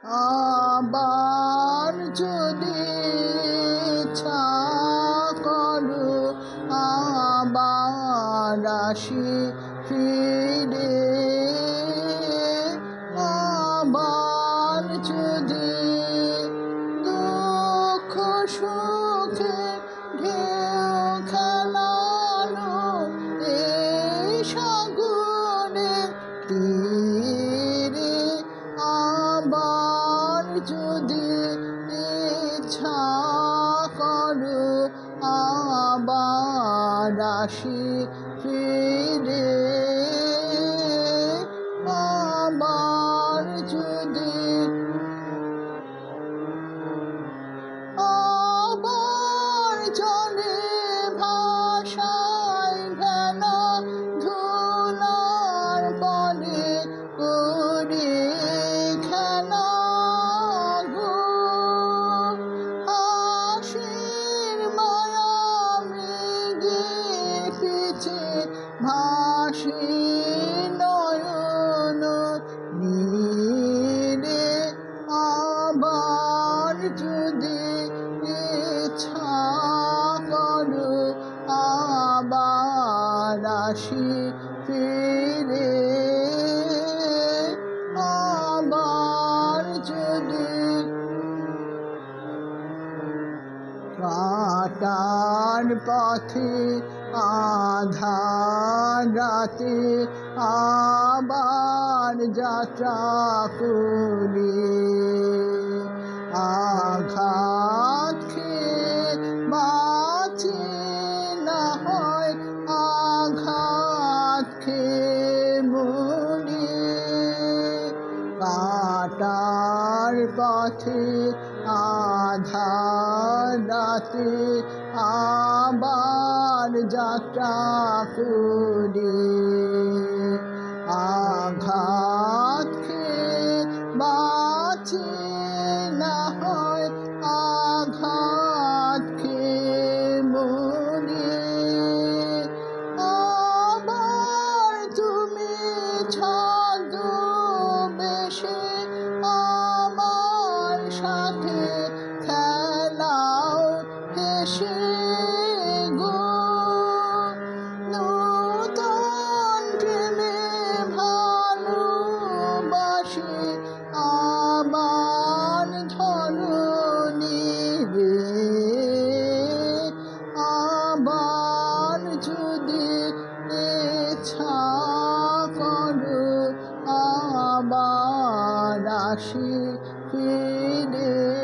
আবার যদি ইচ্ছা করো আবার আসি ফিরে, আবার যদি দুঃখ সুখে ঢেউ খেলানো এই সাগরের তীরে, আবার যদি ইচ্ছা করো আবার আসি ফিরে, আবার যদি আবার জলে ভাষায় ভেলা ধুলার পরে করে খেলা গো, হাসির মায়া মৃগের পিছে ভাসি নয়ন নীরে, আবার যদি ইচ্ছা করো আবার আসি ফিরে, আবার যদি কাটার পথে আধার রাতে আবার যাত্রা করি, আঘাত খেয়ে বাঁচি না হয় আঘাত খেয়ে মরি, কাটার পথে আধার রাতে আবার যাত্রা করি, আঘাত খেয়ে বাঁচি না হয় আঘাত খেয়ে মরি, আবার তুমি ছদ্মবেশে আমার সাথে খেলাও হেসে গো, নূতন প্রেমে ভালোবাসি আবার ধরণী রে, আবার যদি ইচ্ছা করো আবার আসি ফিরে।